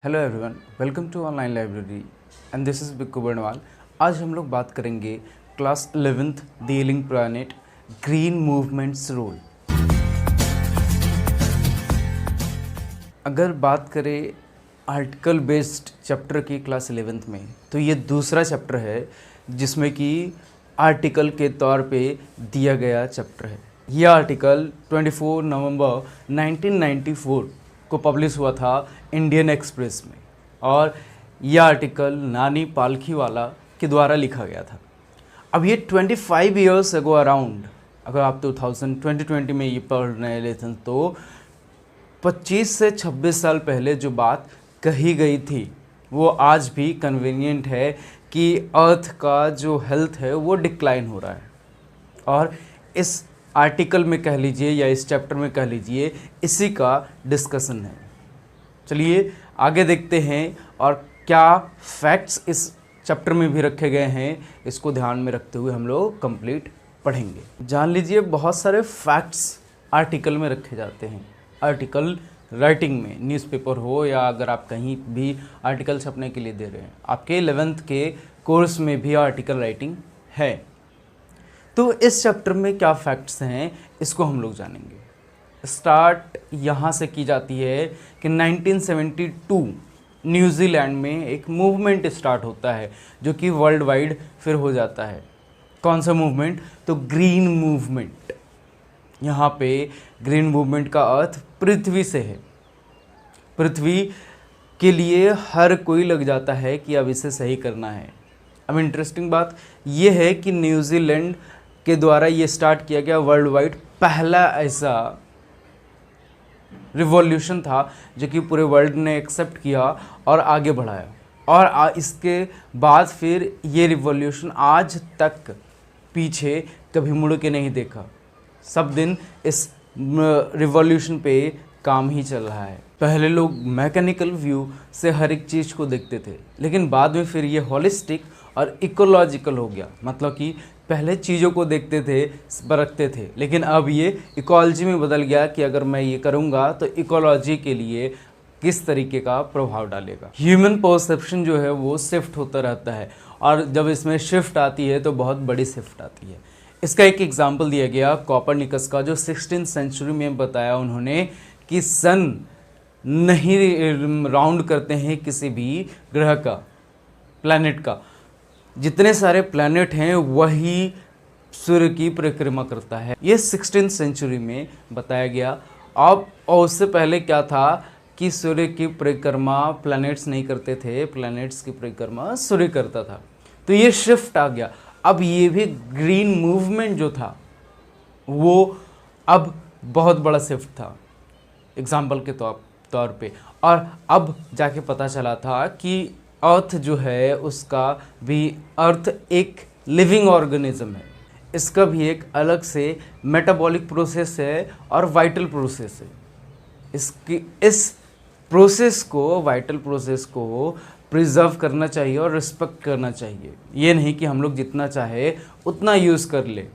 Hello everyone, welcome to online library and this is Bikku Barnwal. आज हम लोग बात करेंगे class 11th the living planet green movements role. अगर बात करें आर्टिकल बेस्ड चैप्टर की क्लास 11th में, तो ये दूसरा चैप्टर है जिसमें कि आर्टिकल के तौर पे दिया गया चैप्टर है। यह आर्टिकल 24 नवंबर 1994 को पब्लिश हुआ था इंडियन एक्सप्रेस में, और यह आर्टिकल नानी पालखीवाला के द्वारा लिखा गया था। अब ये 25 ईयर्स अगो अराउंड, अगर आप 2020 में ये पढ़ रहे लेते तो 25 से 26 साल पहले जो बात कही गई थी वो आज भी कन्वीनियंट है कि अर्थ का जो हेल्थ है वो डिक्लाइन हो रहा है। और इस आर्टिकल में कह लीजिए या इस चैप्टर में कह लीजिए, इसी का डिस्कशन है। चलिए आगे देखते हैं और क्या फैक्ट्स इस चैप्टर में भी रखे गए हैं, इसको ध्यान में रखते हुए हम लोग कंप्लीट पढ़ेंगे। जान लीजिए, बहुत सारे फैक्ट्स आर्टिकल में रखे जाते हैं। आर्टिकल राइटिंग में, न्यूज़पेपर हो या अगर आप कहीं भी आर्टिकल छपने के लिए दे रहे हैं, आपके 11th के कोर्स में भी आर्टिकल राइटिंग है। तो इस चैप्टर में क्या फैक्ट्स हैं इसको हम लोग जानेंगे। स्टार्ट यहाँ से की जाती है कि 1972 न्यूजीलैंड में एक मूवमेंट स्टार्ट होता है जो कि वर्ल्ड वाइड फिर हो जाता है। कौन सा मूवमेंट? तो ग्रीन मूवमेंट। यहाँ पे ग्रीन मूवमेंट का अर्थ पृथ्वी से है। पृथ्वी के लिए हर कोई लग जाता है कि अब इसे सही करना है। अब इंटरेस्टिंग बात यह है कि न्यूजीलैंड के द्वारा ये स्टार्ट किया गया वर्ल्ड वाइड पहला ऐसा रिवॉल्यूशन था जो कि पूरे वर्ल्ड ने एक्सेप्ट किया और आगे बढ़ाया। और इसके बाद फिर ये रिवॉल्यूशन आज तक पीछे कभी मुड़ के नहीं देखा। सब दिन इस रिवॉल्यूशन पे काम ही चल रहा है। पहले लोग मैकेनिकल व्यू से हर एक चीज़ को देखते थे, लेकिन बाद में फिर ये हॉलिस्टिक और इकोलॉजिकल हो गया। मतलब कि पहले चीज़ों को देखते थे, परखते थे, लेकिन अब ये इकोलॉजी में बदल गया कि अगर मैं ये करूँगा तो इकोलॉजी के लिए किस तरीके का प्रभाव डालेगा। ह्यूमन परसेप्शन जो है वो शिफ्ट होता रहता है, और जब इसमें शिफ्ट आती है तो बहुत बड़ी शिफ्ट आती है। इसका एक एग्जाम्पल दिया गया कोपरनिकस का, जो 16th सेंचुरी में बताया उन्होंने कि सन नहीं राउंड करते हैं किसी भी ग्रह का, प्लैनेट का। जितने सारे प्लैनेट हैं वही सूर्य की परिक्रमा करता है। ये 16th सेंचुरी में बताया गया। अब और उससे पहले क्या था कि सूर्य की परिक्रमा प्लैनेट्स नहीं करते थे, प्लैनेट्स की परिक्रमा सूर्य करता था। तो ये शिफ्ट आ गया। अब ये भी ग्रीन मूवमेंट जो था वो अब बहुत बड़ा शिफ्ट था एग्जाम्पल के तौर पे। और अब जाके पता चला था कि अर्थ जो है उसका भी, अर्थ एक लिविंग ऑर्गेनिज्म है, इसका भी एक अलग से मेटाबॉलिक प्रोसेस है और वाइटल प्रोसेस है। इस प्रोसेस को, वाइटल प्रोसेस को प्रिजर्व करना चाहिए और रिस्पेक्ट करना चाहिए। ये नहीं कि हम लोग जितना चाहे उतना यूज़ कर ले।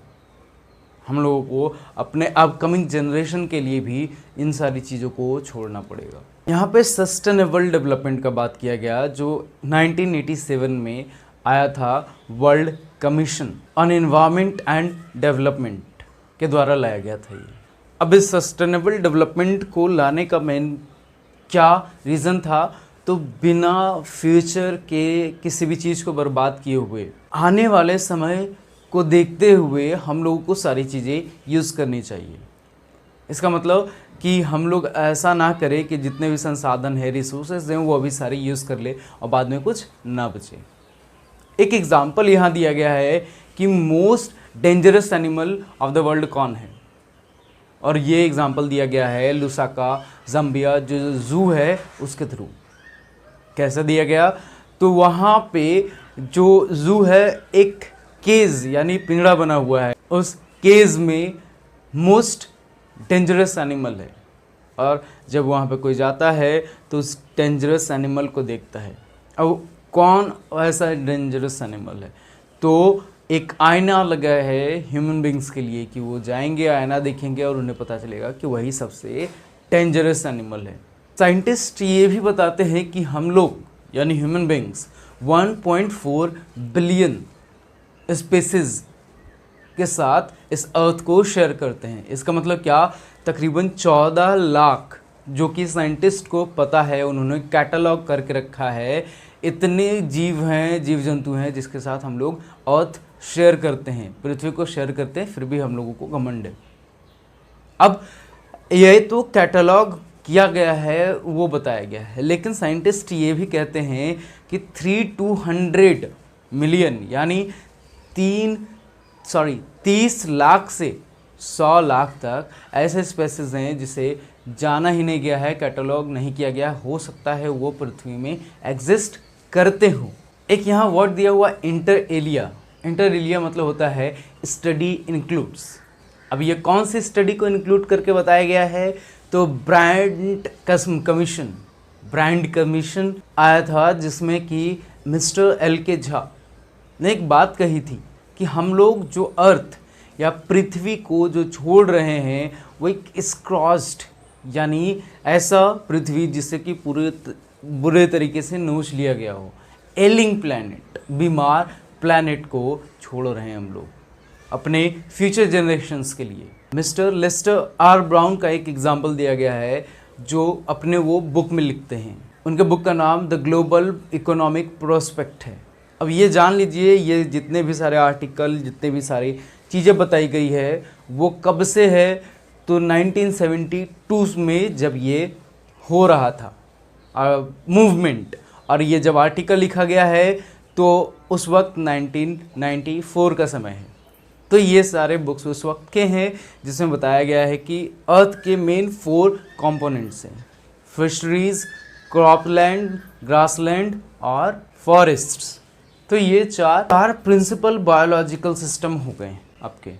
हम लोगों को अपने अपकमिंग जनरेशन के लिए भी इन सारी चीज़ों को छोड़ना पड़ेगा। यहाँ पे सस्टेनेबल डेवलपमेंट का बात किया गया, जो 1987 में आया था world commission on environment and development के द्वारा लाया गया था ये। अब इस सस्टेनेबल डेवलपमेंट को लाने का मेन क्या रीज़न था? तो बिना फ्यूचर के किसी भी चीज़ को बर्बाद किए हुए, आने वाले समय को देखते हुए हम लोगों को सारी चीज़ें यूज़ करनी चाहिए। इसका मतलब कि हम लोग ऐसा ना करें कि जितने भी संसाधन है, रिसोर्सेज हैं, वो अभी सारे यूज़ कर ले और बाद में कुछ ना बचे। एक एग्जांपल यहाँ दिया गया है कि most dangerous animal of the world कौन है, और ये एग्जांपल दिया गया है लुसाका ज़ाम्बिया जो जू है उसके थ्रू। कैसे दिया गया? तो वहाँ पे जो जू है एक केज यानी पिंजड़ा बना हुआ है, उस केज में मोस्ट डेंजरस एनिमल है, और जब वहाँ पे कोई जाता है तो उस डेंजरस एनिमल को देखता है। अब कौन ऐसा डेंजरस एनिमल है? तो एक आईना लगा है ह्यूमन बींग्स के लिए कि वो जाएंगे, आईना देखेंगे और उन्हें पता चलेगा कि वही सबसे डेंजरस एनिमल है। साइंटिस्ट ये भी बताते हैं कि हम लोग यानी ह्यूमन बींग्स 1.4 बिलियन स्पेसीज के साथ इस अर्थ को शेयर करते हैं। इसका मतलब क्या, तकरीबन 14 लाख, जो कि साइंटिस्ट को पता है, उन्होंने कैटलॉग करके रखा है, इतने जीव हैं, जीव जंतु हैं जिसके साथ हम लोग अर्थ शेयर करते हैं, पृथ्वी को शेयर करते हैं, फिर भी हम लोगों को घमंड है। अब ये तो कैटलॉग किया गया है, वो बताया गया है, लेकिन साइंटिस्ट ये भी कहते हैं कि 300 मिलियन यानी 30 लाख से 100 लाख तक ऐसे स्पेसीज हैं जिसे जाना ही नहीं गया है, कैटलॉग नहीं किया गया, हो सकता है वो पृथ्वी में एग्जिस्ट करते हो। एक यहाँ वर्ड दिया हुआ इंटर एलिया मतलब होता है स्टडी इंक्लूड्स। अब ये कौन सी स्टडी को इंक्लूड करके बताया गया है, तो ब्रांड कमीशन आया था, जिसमें कि मिस्टर LK झा ने एक बात कही थी कि हम लोग जो अर्थ या पृथ्वी को जो छोड़ रहे हैं वो एक स्क्रॉस्ड यानी ऐसा पृथ्वी जिससे कि पूरे बुरे तरीके से नोच लिया गया हो, एलिंग प्लैनेट, बीमार प्लैनेट को छोड़ रहे हैं हम लोग अपने फ्यूचर जनरेशन्स के लिए। मिस्टर लेस्टर R ब्राउन का एक एग्जाम्पल दिया गया है जो अपने वो बुक में लिखते हैं। उनके बुक का नाम द ग्लोबल इकोनॉमिक प्रोस्पेक्ट है। अब ये जान लीजिए, ये जितने भी सारे आर्टिकल, जितने भी सारी चीज़ें बताई गई है वो कब से है, तो 1972 में जब ये हो रहा था मूवमेंट, और ये जब आर्टिकल लिखा गया है तो उस वक्त 1994 का समय है। तो ये सारे बुक्स उस वक्त के हैं जिसमें बताया गया है कि अर्थ के मेन 4 कंपोनेंट्स हैं, फिशरीज, क्रॉपलैंड, ग्रासलैंड और फॉरेस्ट्स। तो ये चार प्रिंसिपल बायोलॉजिकल सिस्टम हो गए आपके।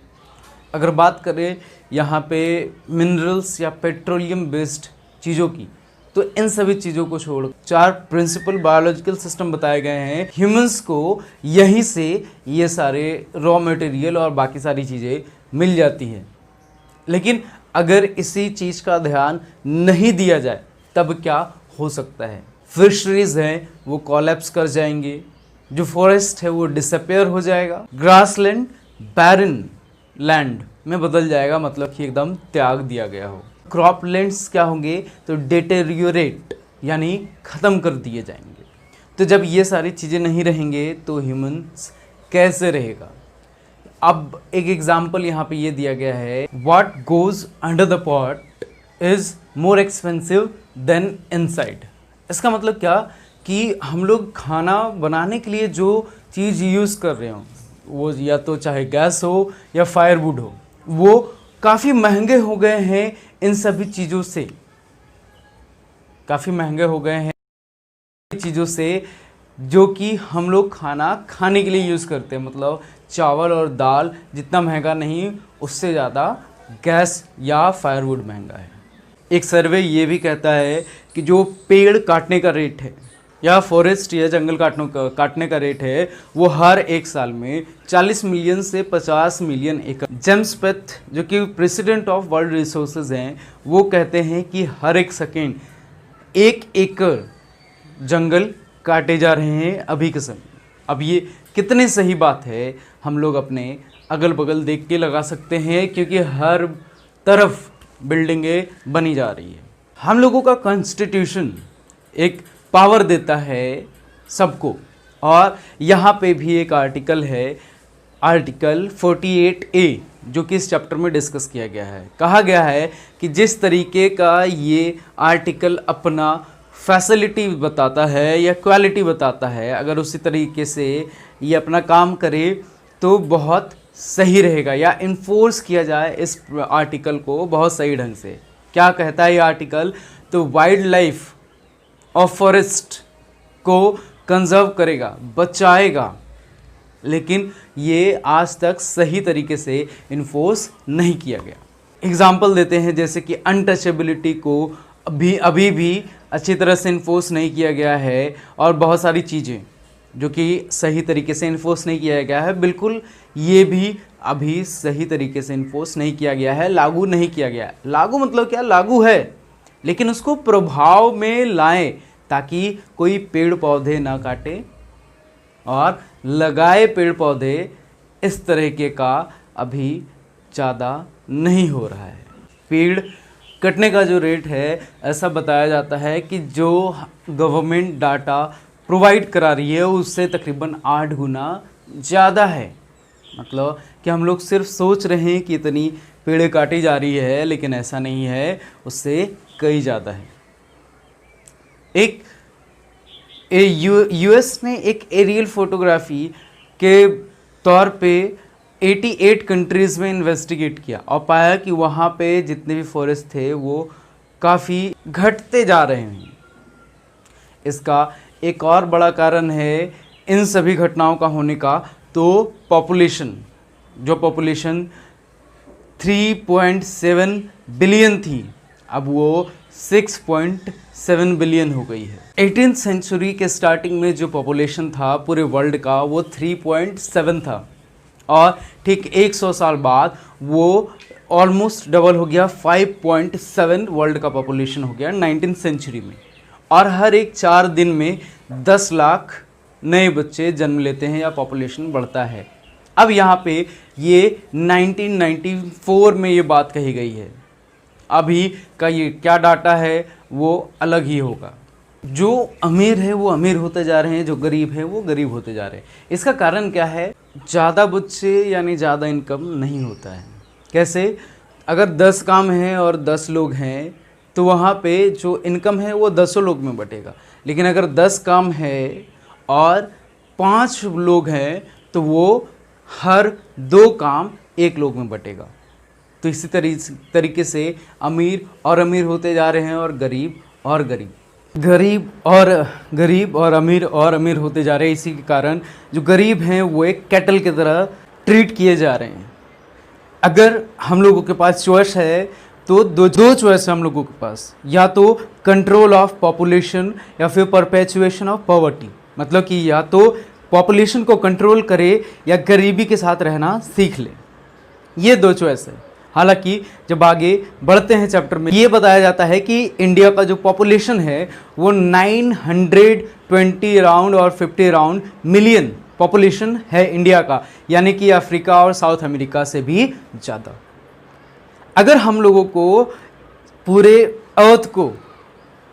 अगर बात करें यहाँ पे मिनरल्स या पेट्रोलियम बेस्ड चीज़ों की, तो इन सभी चीज़ों को छोड़ 4 प्रिंसिपल बायोलॉजिकल सिस्टम बताए गए हैं। ह्यूमंस को यहीं से ये सारे रॉ मटेरियल और बाकी सारी चीज़ें मिल जाती हैं, लेकिन अगर इसी चीज़ का ध्यान नहीं दिया जाए तब क्या हो सकता है, फिशरीज हैं वो कोलैप्स कर जाएंगे, जो फॉरेस्ट है वो डिसअपेयर हो जाएगा, ग्रासलैंड बैरन लैंड में बदल जाएगा, मतलब कि एकदम त्याग दिया गया हो, क्रॉपलैंड्स क्या होंगे, तो डिटेरियोरेट यानी ख़त्म कर दिए जाएंगे। तो जब ये सारी चीज़ें नहीं रहेंगे तो ह्यूमंस कैसे रहेगा। अब एक एग्जांपल यहाँ पे ये दिया गया है, what goes under the pot is more expensive than inside. इसका मतलब क्या कि हम लोग खाना बनाने के लिए जो चीज़ यूज़ कर रहे हो, वो या तो चाहे गैस हो या फायरवुड हो, वो काफ़ी महंगे हो गए हैं इन सभी चीज़ों से, काफ़ी महंगे हो गए हैं चीज़ों से जो कि हम लोग खाना खाने के लिए यूज़ करते हैं। मतलब चावल और दाल जितना महंगा नहीं, उससे ज़्यादा गैस या फायरवुड महंगा है। एक सर्वे ये भी कहता है कि जो पेड़ काटने का रेट है या फॉरेस्ट या जंगल काटने का रेट है, वो हर एक साल में 40 मिलियन से 50 मिलियन एकड़। जेम्स पेथ जो कि प्रेसिडेंट ऑफ वर्ल्ड रिसोर्सेज हैं, वो कहते हैं कि हर एक सेकेंड 1 एकड़ जंगल काटे जा रहे हैं अभी के समय। अब ये कितनी सही बात है हम लोग अपने अगल बगल देख के लगा सकते हैं, क्योंकि हर तरफ बिल्डिंगें बनी जा रही है। हम लोगों का कॉन्स्टिट्यूशन एक पावर देता है सबको, और यहाँ पे भी एक आर्टिकल है, आर्टिकल 48A, जो कि इस चैप्टर में डिस्कस किया गया है। कहा गया है कि जिस तरीके का ये आर्टिकल अपना फैसिलिटी बताता है या क्वालिटी बताता है, अगर उसी तरीके से ये अपना काम करे तो बहुत सही रहेगा, या इन्फोर्स किया जाए इस आर्टिकल को बहुत सही ढंग से। क्या कहता है ये आर्टिकल, तो वाइल्ड लाइफ ऑफ फॉरेस्ट को कंजर्व करेगा, बचाएगा, लेकिन ये आज तक सही तरीके से इन्फोर्स नहीं किया गया। एग्जाम्पल देते हैं, जैसे कि अनटचेबिलिटी को अभी भी अच्छी तरह से इन्फोर्स नहीं किया गया है, और बहुत सारी चीज़ें जो कि सही तरीके से इन्फोर्स नहीं किया गया है, बिल्कुल ये भी अभी सही तरीके से इन्फोर्स नहीं किया गया है, लागू नहीं किया गया है। लागू मतलब क्या, लागू है लेकिन उसको प्रभाव में लाएं ताकि कोई पेड़ पौधे ना काटे और लगाए पेड़ पौधे। इस तरीके का अभी ज़्यादा नहीं हो रहा है। पेड़ कटने का जो रेट है, ऐसा बताया जाता है कि जो गवर्नमेंट डाटा प्रोवाइड करा रही है उससे तकरीबन 8 गुना ज़्यादा है। मतलब कि हम लोग सिर्फ सोच रहे हैं कि इतनी पेड़ काटी जा रही है, लेकिन ऐसा नहीं है, उससे कई ज़्यादा है। एक यूएस ने एक एरियल फोटोग्राफी के तौर पे 88 कंट्रीज़ में इन्वेस्टिगेट किया और पाया कि वहाँ पे जितने भी फॉरेस्ट थे वो काफ़ी घटते जा रहे हैं। इसका एक और बड़ा कारण है इन सभी घटनाओं का होने का, तो पॉपुलेशन, जो पॉपुलेशन 3.7 बिलियन थी, अब वो 6.7 बिलियन हो गई है। 18th सेंचुरी के स्टार्टिंग में जो पॉपुलेशन था पूरे वर्ल्ड का वो 3.7 था और ठीक 100 साल बाद वो ऑलमोस्ट डबल हो गया, 5.7 वर्ल्ड का पॉपुलेशन हो गया 19th सेंचुरी में। और हर एक 4 दिन में 10 लाख नए बच्चे जन्म लेते हैं या पॉपुलेशन बढ़ता है। अब यहाँ पे ये 1994 में ये बात कही गई है। अभी का ये क्या डाटा है वो अलग ही होगा। जो अमीर है वो अमीर होते जा रहे हैं, जो गरीब है वो गरीब होते जा रहे हैं। इसका कारण क्या है? ज़्यादा बच्चे यानी ज़्यादा इनकम नहीं होता है। कैसे? अगर 10 काम हैं और 10 लोग हैं तो वहाँ पे जो इनकम है वो 10 लोग में बटेगा। लेकिन अगर 10 काम है और 5 लोग हैं तो वो हर 2 काम 1 लोग में बटेगा। तो इसी तरीके से अमीर और अमीर होते जा रहे हैं और गरीब और गरीब और अमीर होते जा रहे हैं। इसी के कारण जो गरीब हैं वो एक कैटल की तरह ट्रीट किए जा रहे हैं। अगर हम लोगों के पास चॉइस है तो दो चॉइस है हम लोगों के पास, या तो कंट्रोल ऑफ पॉपुलेशन या फिर परपेचुएशन ऑफ पॉवर्टी। मतलब कि या तो पॉपुलेशन को कंट्रोल करे या गरीबी के साथ रहना सीख ले। ये 2 चॉइस है। हालांकि जब आगे बढ़ते हैं चैप्टर में ये बताया जाता है कि इंडिया का जो पॉपुलेशन है वो 920 अराउंड और 50 अराउंड मिलियन पॉपुलेशन है इंडिया का, यानी कि अफ्रीका और साउथ अमेरिका से भी ज़्यादा। अगर हम लोगों को पूरे अर्थ को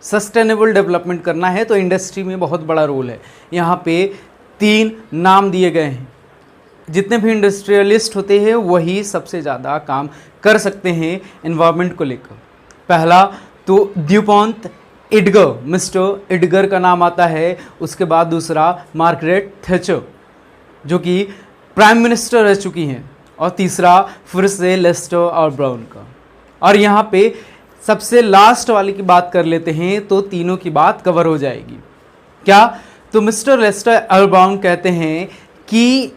सस्टेनेबल डेवलपमेंट करना है तो इंडस्ट्री में बहुत बड़ा रोल है। यहाँ पे 3 नाम दिए गए हैं। जितने भी इंडस्ट्रियलिस्ट होते हैं वही सबसे ज़्यादा काम कर सकते हैं एनवायरनमेंट को लेकर। पहला तो ड्यूपॉन्ट एडगर, मिस्टर एडगर का नाम आता है। उसके बाद दूसरा मार्गरेट थैचर जो कि प्राइम मिनिस्टर रह चुकी हैं, और तीसरा फिर से लेस्टर और ब्राउन का। और यहाँ पे सबसे लास्ट वाले की बात कर लेते हैं तो तीनों की बात कवर हो जाएगी। क्या? तो मिस्टर लेस्टर और ब्राउन कहते हैं कि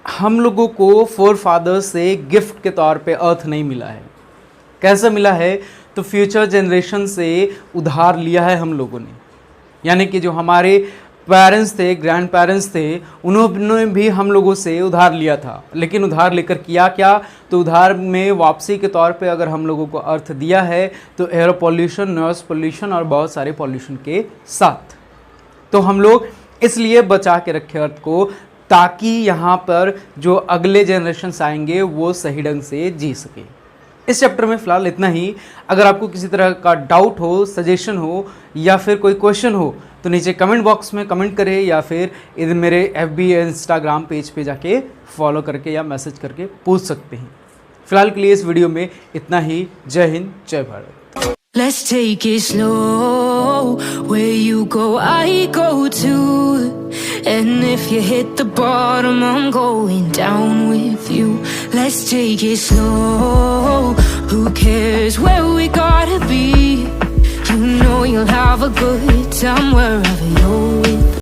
हम लोगों को फोर फादर्स से गिफ्ट के तौर पे अर्थ नहीं मिला है। कैसे मिला है? तो फ्यूचर जनरेशन से उधार लिया है हम लोगों ने। यानी कि जो हमारे पेरेंट्स थे, ग्रैंड पेरेंट्स थे, उन्होंने भी हम लोगों से उधार लिया था। लेकिन उधार लेकर किया क्या? तो उधार में वापसी के तौर पे अगर हम लोगों को अर्थ दिया है तो एयर पॉल्यूशन, नॉइस पॉल्यूशन और बहुत सारे पॉल्यूशन के साथ। तो हम लोग इसलिए बचा के रखे अर्थ को ताकि यहाँ पर जो अगले जनरेशन्स आएंगे वो सही ढंग से जी सके। इस चैप्टर में फ़िलहाल इतना ही। अगर आपको किसी तरह का डाउट हो, सजेशन हो या फिर कोई क्वेश्चन हो तो नीचे कमेंट बॉक्स में कमेंट करें या फिर इधर मेरे FB या इंस्टाग्राम पेज पे जाके फॉलो करके या मैसेज करके पूछ सकते हैं। फिलहाल के लिए इस वीडियो में इतना ही। जय हिंद, जय Bharat. Let's take it slow. Where you go, I go too. And if you hit the bottom, I'm going down with you. Let's take it slow. Who cares where we gotta be? You know you'll have a good time wherever you're with.